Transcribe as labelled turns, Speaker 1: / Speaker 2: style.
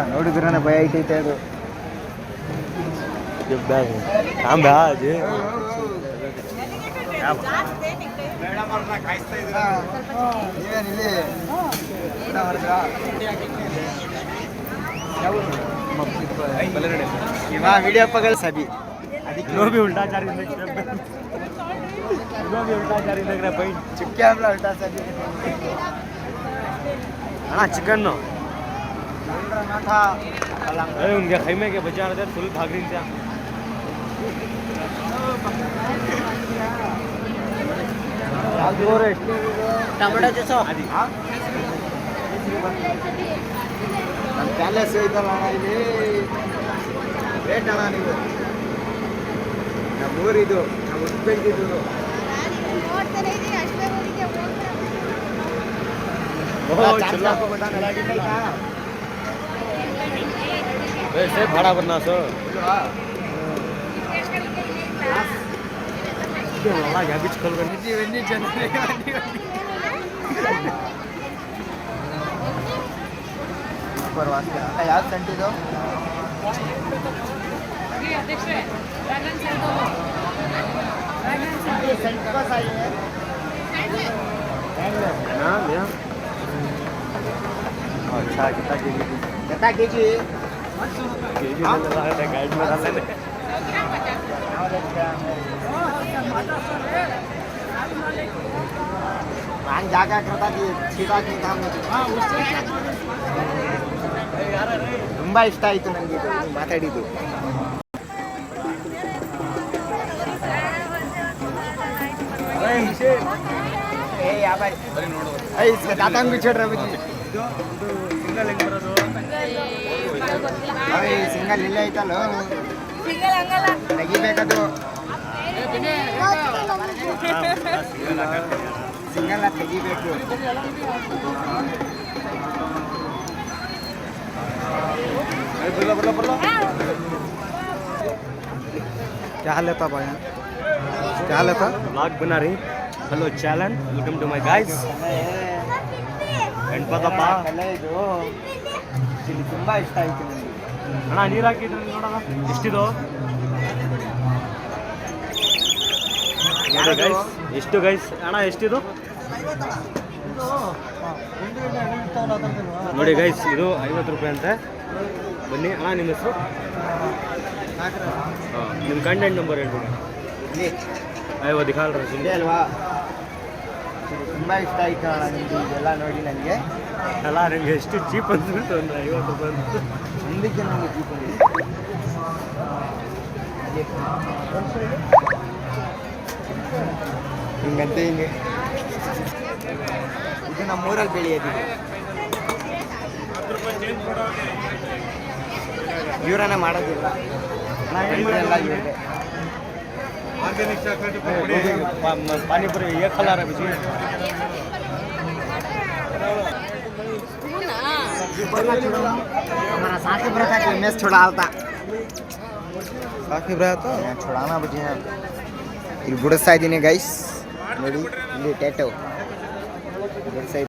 Speaker 1: ನೋಡಿದ್ರೆ ಭಯ ಐತೈತೆ ಅದು. वीडियो पकड़ सभी भी उल्टा जा रही है भाई चिक्के हमला उल्टा सभी हाँ चिकन नो अरे उनके खैमे के बचा रहे फुल भाग रही थी टमाटो जैसा ನನ್ನ ಪ್ಯಾಲೇಸ್ ಐತಲ್ಲ ಅಣ್ಣ ಇಲ್ಲಿ ರೇಟ್ ಅಣ್ಣ ನೀವು ನಮ್ಮ ಊರಿದು ನಾವು ಹುಟ್ಬೇಕಿದ್ದು भाड़ा भरना सो बीच खोल ಯಾವ ಸೆಂಟ್ ಇದು अच्छा कितना के जी गाइड में ನಾನು ಜಾಗ ಸೀದಾ काम ತುಂಬ ಇಷ್ಟ ಆಯಿತು ನನಗೆ ಮಾತಾಡಿದ್ದು दातांग भी छोड़ रहे सिंगल ಇಲ್ಲ ಐತಲ್ಲ ತೆಗಿಬೇಕದು ಸಿಂಗಲ್ ತೆಗಿಬೇಕು क्या लेता भाई क्या लेता ब्लॉग बना रही hello channel welcome to my guys Ganapathappa ಇದು ಇಲ್ಲಿ ತುಂಬಾ ಇಷ್ಟ ಆಯ್ತು ನನಗೆ ಅಣ್ಣ ನೀರು ಹಾಕಿದ್ರೆ ನೋಡೋಣ ಎಷ್ಟಿದು ಎಷ್ಟು ಗೈಸ್ ಅಣ್ಣ ಎಷ್ಟಿದು ನೋಡಿ ಗೈಸ್ ಇದು 50 ರೂಪಾಯಿ ಅಂತೆ ಬನ್ನಿ ಅಣ್ಣ ನಿಮ್ಮ ಹೆಸರು ನಿಮ್ಮ ಕಾಂಟ್ಯಾಕ್ಟ್ ನಂಬರ್ ಹೇಳ್ಬಿಡಿ ಅಯ್ಯೋ ದಿಖಾಲ್ ರಸಿಂದೆ ಅಲ್ವಾ ತುಂಬ ಇಷ್ಟ ಆಯ್ತು ಅಣ್ಣ ನಿಮಗೆ ಇದೆಲ್ಲ ನೋಡಿ ನನಗೆ ಅಲ್ಲ ನನಗೆ ಎಷ್ಟು ಚೀಪ್ ಅಂದ್ಬಿಟ್ಟು ಅಂದರೆ 50 ರೂಪಾಯಿ ಅಂತ ಮುಂದಕ್ಕೆ ನನಗೆ ಚೀಪ್ ಹಿಂಗಂತೆ ಹಿಂಗೆ ಇದು ನಮ್ಮೂರಲ್ಲಿ ಬೆಳೆಯೋದಿದೆ ಇವರನ್ನ ಮಾಡೋದಿಲ್ಲ ಎಲ್ಲ ಇವರೇ पानीपुरी ये खला रहा है हमारा साथी ब्रता के मैच छोड़ा था साथी ब्रता छोड़ाना बची है ಇಲ್ಲಿ ಗುಡಿಸ್ತಾ ಇದ್ದೀನಿ ಗೈಸ್ ನೋಡಿ ಇಲ್ಲಿ ಟೇಟೋ ಗುಡಿಸ್ತಾ